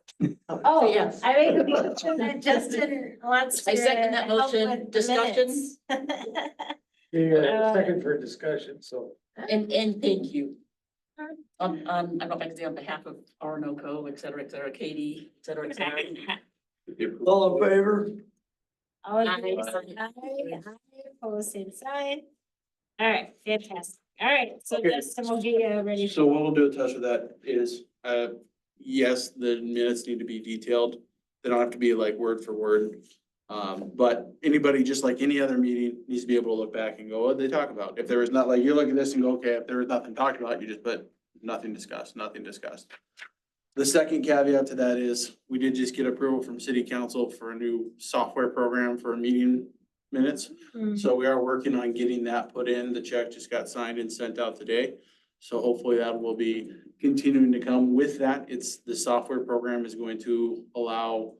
Oh, yeah. I make a motion that Justin wants to. I second that help motion. with the Discussion? minutes. Second for discussion, so. and thank you. I don't know if I can say on behalf of Orinoco, et cetera, Katie, et cetera, et cetera. All in favor? All in Aye. favor, say aye, opposed, same sign. All right, fantastic. All right, so Okay. Justin will get you ready. So what we'll do to touch with that is, yes, the minutes need to be detailed. They don't have to be like word for word. But anybody, just like any other meeting, needs to be able to look back and go, what did they talk about? If there was not, like, you look at this and go, okay, if there was nothing talked about, you just put nothing discussed, nothing discussed. The second caveat to that is, we did just get approval from city council for a new software program for meeting minutes. Mhm. So we are working on getting that put in. The check just got signed and sent out today. So hopefully that will be continuing to come with that. The software program is going to allow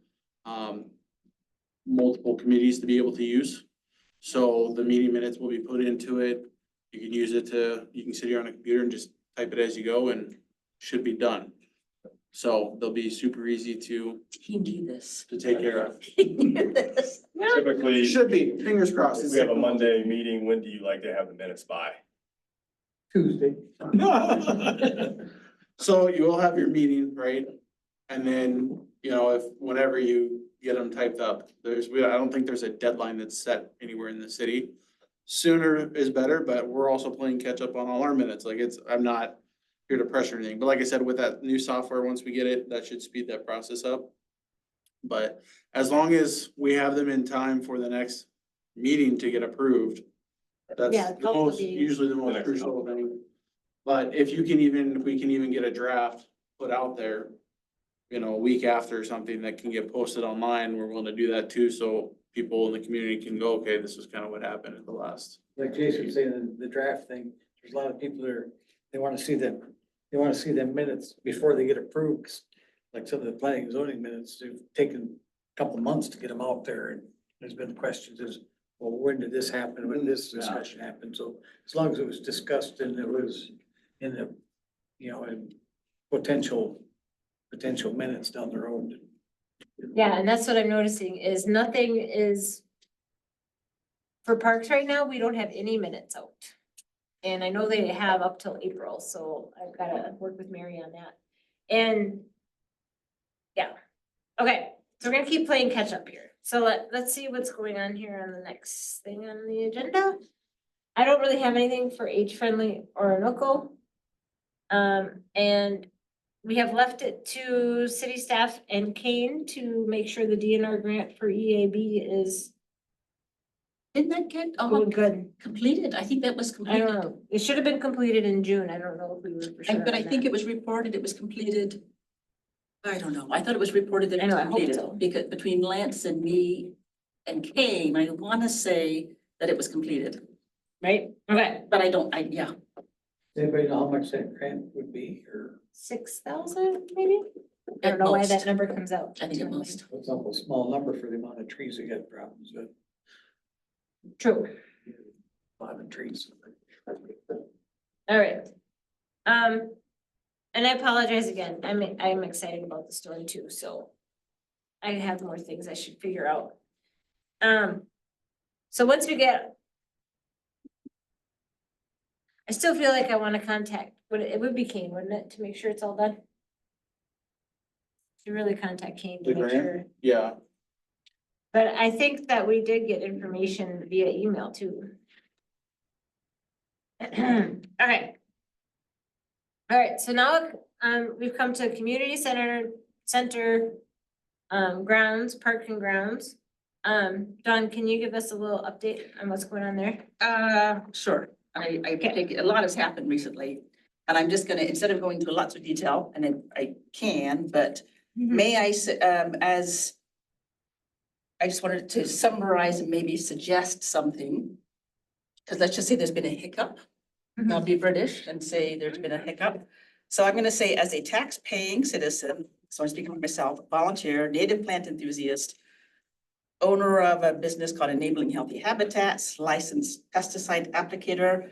multiple committees to be able to use. So the meeting minutes will be put into it. You can use it you can sit here on a computer and just type it as you go and should be done. So they'll be super easy to He knew this. take care of. He knew this. Typically, Should be, fingers crossed. if we have a Monday meeting, when do you like to have the minutes by? Tuesday. So you will have your meeting, right? And then, you know, if, whenever you get them typed up, I don't think there's a deadline that's set anywhere in the city. Sooner is better, but we're also playing catch up on all our minutes, like I'm not here to pressure anything, but like I said, with that new software, once we get it, that should speed that process up. But as long as we have them in time for the next meeting to get approved, that's Yeah, the most, hopefully. usually the The most next crucial thing. But if you can even, we can even get a draft put out there, you know, a week after or something that can get posted online, we're willing to do that too, so people in the community can go, okay, this is kind of what happened at the last. Like Jason was saying, the draft thing, there's a lot of people that are, they wanna see them minutes before they get approved. 'Cause like some of the planning and zoning minutes, they've taken a couple months to get them out there, and there's been questions as, well, when did this happen, when did this discussion happen? So as long as it was discussed and it was in the, you know, in potential minutes down the road. Yeah, and that's what I'm noticing is nothing is. For parks right now, we don't have any minutes out. And I know they have up till April, so I've gotta work with Mary on that. And. Yeah, okay, so we're gonna keep playing catch up here. So let's see what's going on here on the next thing on the agenda. I don't really have anything for age-friendly Orinoco. And we have left it to city staff and Kane to make sure the DNR grant for EAB is Didn't that get going good. completed? I think that was I completed. don't know, it should have been completed in June, I don't know if we were for sure. But I on think that. it was reported, it was completed. I don't know. I thought it was reported that I it was know, I hope completed so. because between Lance and me and Kane, I want to say that it was completed, Right, okay, but I don't, yeah. Does anybody know how much that grant would be, or 6,000 maybe? I At don't know why most. that number comes out. I think at most. it's not a small number for the amount of trees that got problems with, True, a lot of trees. all right. And I apologize again, I'm excited about the story too, so. I have more things I should figure out. So once we get. I still feel like I wanna contact, it would be Kane, wouldn't it, to make sure it's all done? To really contact Kane to The make grant? sure, Yeah, but I think that we did get information via email too. Okay. All right, so now, we've come to community center, grounds, park and grounds. Dawn, can you give us a little update on what's going on there? Sure. I think a lot has happened recently. And I'm just gonna, instead of going into lots of detail, and I can, but may I, as I just wanted to summarize and maybe suggest something. Because let's just say there's been a hiccup. I'll be British and say there's been a hiccup. So I'm gonna say as a tax-paying citizen, so I'm speaking for myself, volunteer, native plant enthusiast, owner of a business called Enabling Healthy Habitats, licensed pesticide applicator,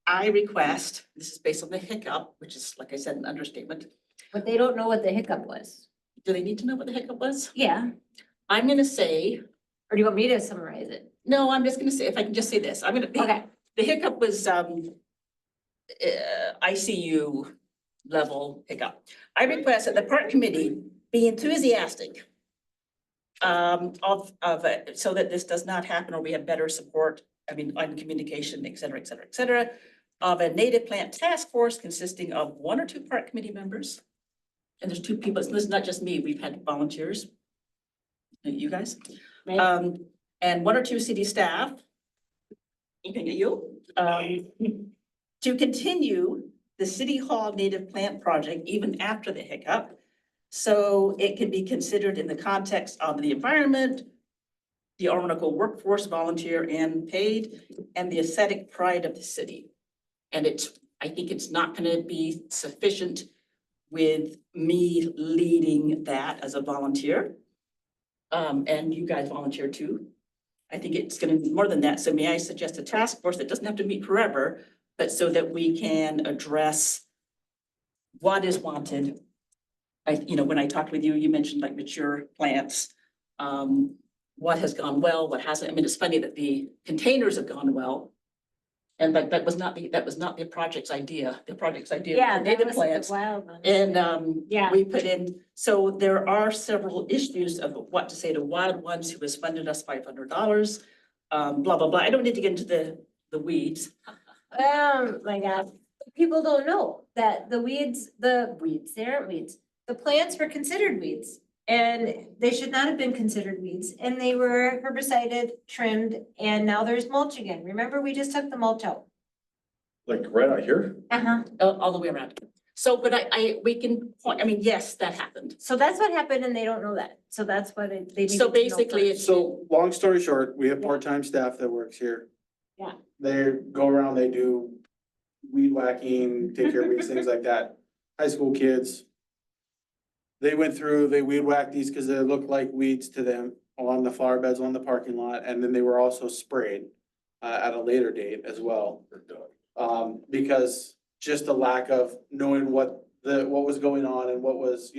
I request, this is based on the hiccup, which is, like I said, an understatement. But they don't know what the hiccup was. Do they need to know what the hiccup was? Yeah, I'm gonna say, or do you want me to summarize it? no, I'm just gonna say, if I can just say this, Okay, the hiccup was, ICU level hiccup. I request that the park committee be enthusiastic so that this does not happen, or we have better support, on communication, et cetera, et cetera, et cetera, of a native plant task force consisting of 1 or 2 park committee members. And there's 2 people, this is not just me, we've had volunteers. You guys, right, and 1 or 2 city staff. Looking at you, to continue the City Hall Native Plant Project even after the hiccup. So it can be considered in the context of the environment, the Orinoco workforce, volunteer and paid, and the aesthetic pride of the city. And I think it's not gonna be sufficient with me leading that as a volunteer. And you guys volunteer too. I think it's gonna be more than that. So may I suggest a task force that doesn't have to meet forever, but so that we can address what is wanted when I talked with you, you mentioned like mature plants. What has gone well, what hasn't. I mean, it's funny that the containers have gone well. And like, that was not the project's idea. The project's idea. Yeah, was that native was plants. the wild one. And Yeah. we put in, so there are several issues of what to say to Wild Ones, who has funded us $500. Blah, blah, blah. I don't need to get into the weeds. My God, people don't know that the weeds, they aren't weeds. The plants were considered weeds and they should not have been considered weeds and they were herbicided, trimmed, and now there's mulch again. Remember, we just took the mulch out. Like right out here? Uh-huh. All the way around. So, but we can point, I mean, yes, that happened. So that's what happened and they don't know that. So that's what they need to So know basically, first. it's. So, long story short, we have Yeah. part-time staff that works here. Yeah. They go around, they do weed whacking, take care of weeds, things like that. High school kids. They went through, they weed whacked these because they looked like weeds to them along the flower beds on the parking lot, and then they were also sprayed at a later date as well. Because just a lack of knowing what was going on and what was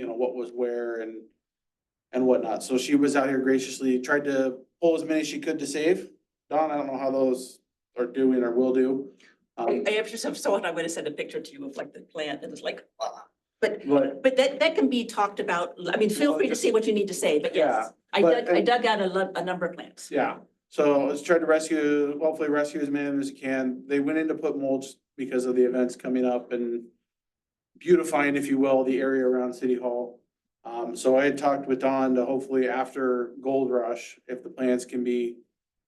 where and whatnot. So she was out here graciously, tried to pull as many as she could to save. Don, I don't know how those are doing or will do. I just have thought I would have sent a picture to you of like the plant and it's like, but But that can be talked about. I mean, feel free to say what you need to say, but yes. I but- dug out a number of plants. yeah, so let's try to hopefully rescue as many of them as we can. They went in to put mulch because of the events coming up and beautifying, if you will, the area around City Hall. So I had talked with Don to hopefully after Gold Rush, if the plants can be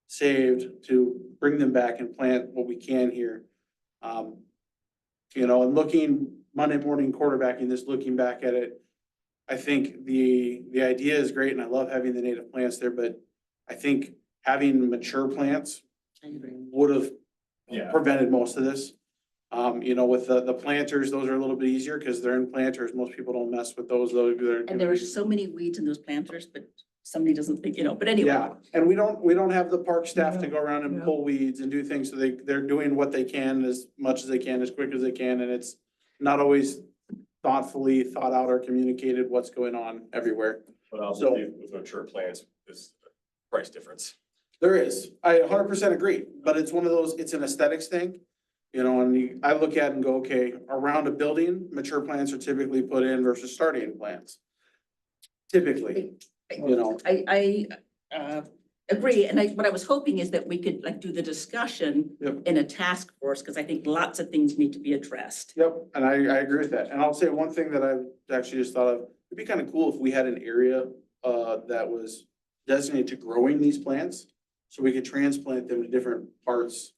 saved, to bring them back and plant what we can here. And looking Monday morning quarterbacking this, looking back at it, I think the idea is great and I love having the native plants there, but I think having mature plants would have Yeah. prevented most of this. With the planters, those are a little bit easier because they're in planters. Most people don't mess with those. And there are so many weeds in those planters, but somebody doesn't think, but anyway. Yeah, and we don't have the park staff to go around and Yeah. pull weeds and do things, so they're doing what they can as much as they can, as quick as they can, and it's not always thoughtfully thought out or communicated what's going on everywhere. But I So- also believe with mature plants is a price difference. There is, I 100% agree, but it's one of those, it's an aesthetics thing. I look at it and go, okay, around a building, mature plants are typically put in versus starting plants. Typically, I agree, and what I was hoping is that we could like do the discussion Yep. in a task force, because I think lots of things need to be addressed. Yep, and I agree with that. And I'll say one thing that I've actually just thought of, it'd be kind of cool if we had an area that was designated to growing these plants. So we could transplant them to different parts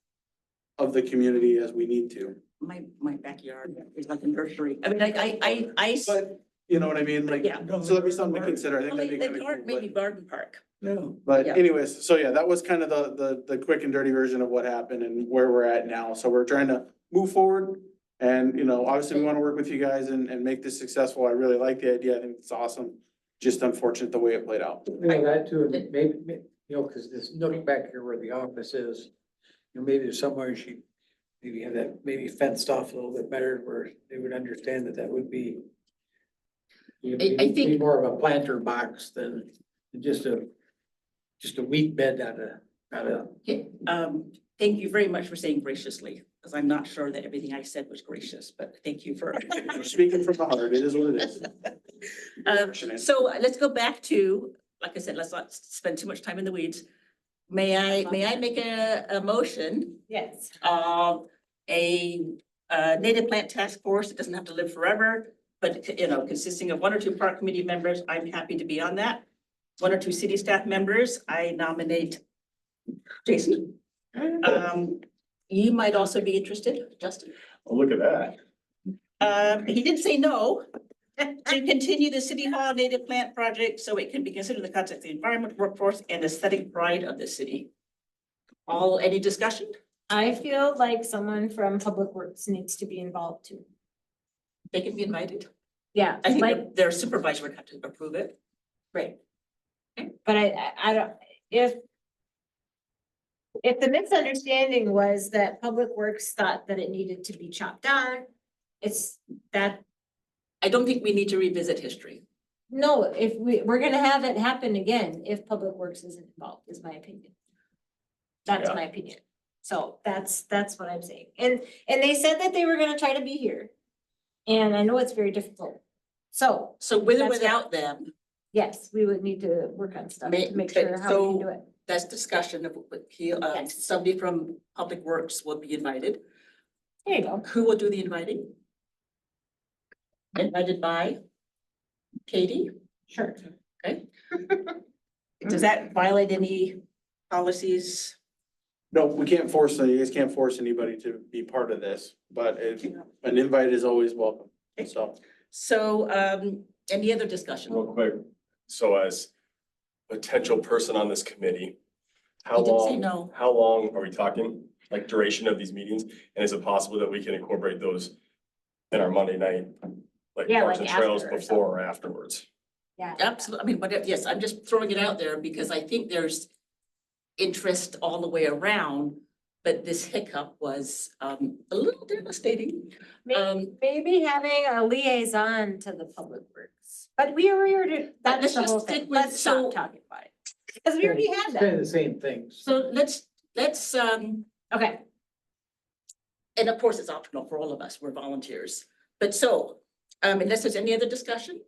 of the community as we need to. My backyard is like a nursery. I mean, I. But, you know what I mean? Like, Yeah. so that'd be something to consider. I think Well, that'd be they kind of garden, cool. maybe garden park. No. But Yeah. anyways, so yeah, that was kind of the quick and dirty version of what happened and where we're at now. So we're trying to move forward. And, obviously we want to work with you guys and make this successful. I really like the idea. I think it's awesome. Just unfortunate the way it played out. That too, and maybe, cause this nook back here where the office is, maybe there's somewhere she maybe have that maybe fenced off a little bit better where they would understand that would be I think- more of a planter box than just a wheat bed out of. Okay, thank you very much for saying graciously, because I'm not sure that everything I said was gracious, but thank you for. We're speaking from the heart. It is what it is. So let's go back to, like I said, let's not spend too much time in the weeds. May I make a motion Yes. of a native plant task force? It doesn't have to live forever, but consisting of 1 or 2 park committee members. I'm happy to be on that. 1 or 2 city staff members. I nominate Jason. You might also be interested, Justin. Oh, look at that. He did say no. To continue the City Hall native plant project so it can be considered in the context of the environment, workforce, and aesthetic pride of the city. Any discussion? I feel like someone from Public Works needs to be involved too. They can be invited. Yeah, I think like, their supervisor would have to approve it. right. But I don't, if the misunderstanding was that Public Works thought that it needed to be chopped down, it's that I don't think we need to revisit history. No, if we're gonna have it happen again if Public Works isn't involved, is my opinion. That's Yeah. my opinion. So that's what I'm saying. And they said that they were gonna try to be here. And I know it's very difficult. So, So with or That's what- without them, yes, we would need to work on stuff to make Okay, sure how we can do so- it. that's discussion of what Yes. somebody from Public Works will be invited. There you go. Who will do the inviting? Invited by Katie? Sure. Okay. Does that violate any policies? No, we can't force, you guys can't force anybody to be part of this, but an invite is always welcome, so. So, any other discussion? Real quick, so as potential person on this committee, how You didn't say long, no. how long are we talking? Like duration of these meetings? And is it possible that we can incorporate those in our Monday night? Like Yeah, Parks like and Trails after or before or afterwards? Yeah. Absolutely, I mean, but yes, I'm just throwing it out there because I think there's interest all the way around. But this hiccup was a little devastating. Maybe having a liaison to the Public Works, but we already, that's let's the just whole stick thing. with- Let's stop so- talking about it. Cause we already had It's kind of that. the same things. So let's, Okay, and of course, it's optional for all of us, we're volunteers. But so, unless there's any other discussion,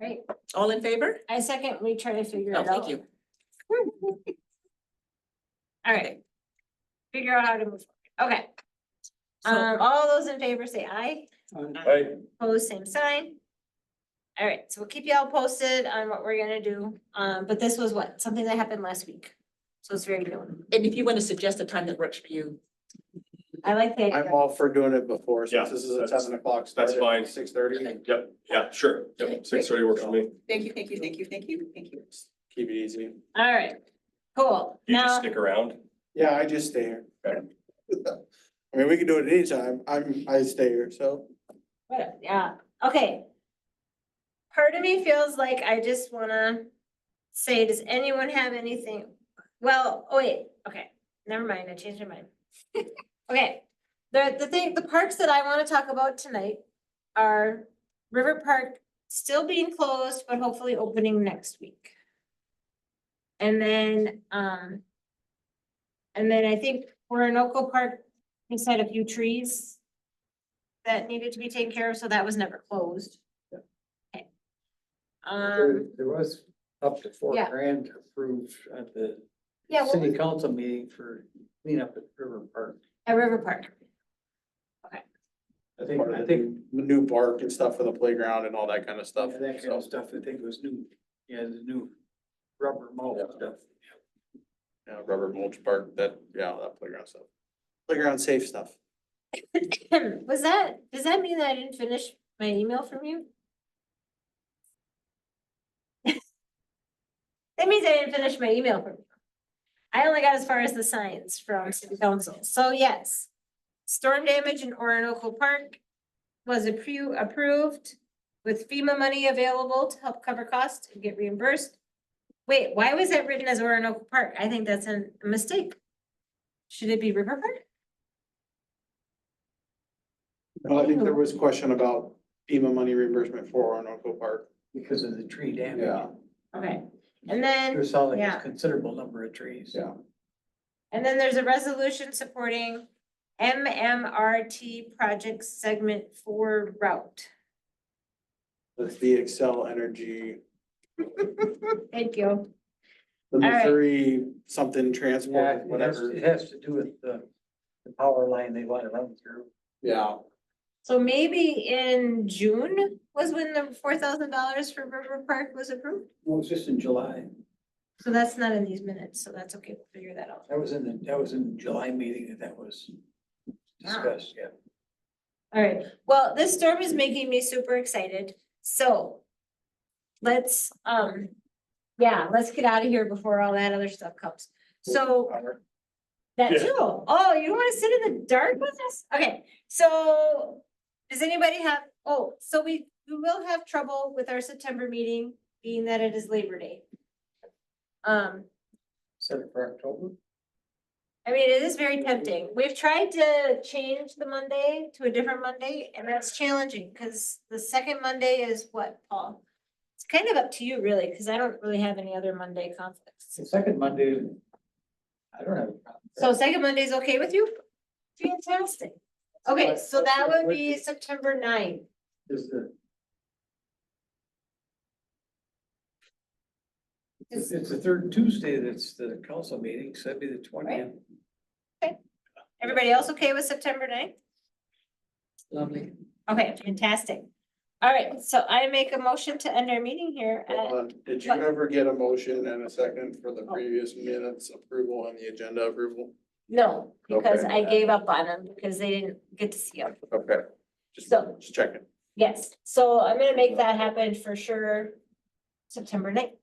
great. all in favor? I second, we try to figure it Oh, out. thank you. All right. Figure out how to move forward. Okay. So- All those in favor say aye. Right, Opposed, same sign. All right, so we'll keep you all posted on what we're gonna do. But this was what, something that happened last week. So it's very new. And if you want to suggest a time that works for you, I like the I'm idea. all for doing it before, Yeah, since this is a that's- 7 o'clock. that's fine. 6:30, yep, yeah, sure, yep, 6:30 works for me. thank you, thank you, thank you, thank you, thank you. keep it easy. All right, cool. You just Now, stick around. Yeah, I just stay here. Okay. I mean, we can do it anytime, I stay here, so. yeah, okay. Part of me feels like I just wanna say, does anyone have anything? Well, oh wait, okay, never mind, I changed my mind. Okay, the parks that I wanna talk about tonight are River Park still being closed, but hopefully opening next week. And then I think Orinoco Park, we had a few trees that needed to be taken care of, so that was never closed. Okay. There was up to yeah. $4,000 approved at the Yeah, city well, council meeting for cleanup at River Park. at River Park. I think, Part of the new park and stuff for the playground and all that kind of stuff. yeah, that kind So, of stuff, I think was new, yeah, the new rubber mulch stuff. yeah, rubber mulch park, that playground stuff. Playground safe stuff. Does that mean that I didn't finish my email from you? That means I didn't finish my email from you. I only got as far as the signs from city council, so yes. Storm damage in Orinoco Park was approved with FEMA money available to help cover costs and get reimbursed. Wait, why was that written as Orinoco Park? I think that's a mistake. Should it be River Park? No, I think there was a question about FEMA money reimbursement for Orinoco Park. Because of the tree damage. Yeah. Okay, and then. There sounded like Yeah. a considerable number of trees. Yeah. And then there's a resolution supporting MMRT project segment 4 route. That's the Excel Energy, Thank you. the right. Missouri something Yeah, transport, whatever. it has to do with the power line they want to run through. Yeah, So maybe in June was when the $4,000 for River Park was approved? Well, it was just in July. So that's not in these minutes, so that's okay, we'll figure that out. That was in the July meeting that was discussed, yeah. All right, well, this storm is making me super excited, so let's get out of here before all that other stuff comes. So that Yeah. too. Oh, you wanna sit in the dark with us? Okay, so does anybody have, so we will have trouble with our September meeting, being that it is Labor Day. Set it for October? I mean, it is very tempting. We've tried to change the Monday to a different Monday, and that's challenging, because the second Monday is what, Paul? It's kind of up to you, really, because I don't really have any other Monday conflicts. The second Monday, I don't have a problem. So second Monday is okay with you? Fantastic. Okay, so that would be September 9th. Is the. It's the third Tuesday that's the council meeting, so that'd be the 20th. Everybody else okay with September 9th? Lovely. Okay, fantastic. All right, so I make a motion to end our meeting here at, Did you ever get a motion and a second for the previous minutes approval and the agenda approval? no, because Okay. I gave up on them because they didn't get to see them. Okay, just So- checking. Yes, so I'm gonna make that happen for sure. September 9th.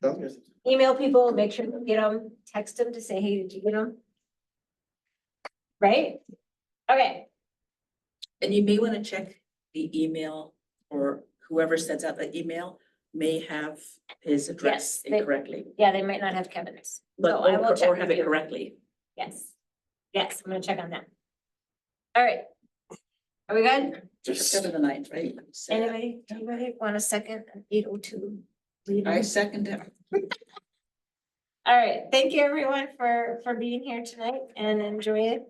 Sounds good. Email people, make sure you get them, text them to say, hey, did you get them? Right? Okay, And you may want to check the email, or whoever sends out the email may have his address Yes, they- incorrectly. yeah, they might not have Kevin's. But, So I will check or have with it you. correctly. Yes, yes, I'm gonna check on that. All right. Are we good? September the 9th, right? Anybody want a second at 8:02? I second it. All right, thank you everyone for being here tonight and enjoy it.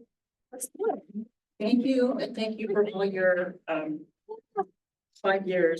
Let's do it. Thank you, and thank you for all your 5 years.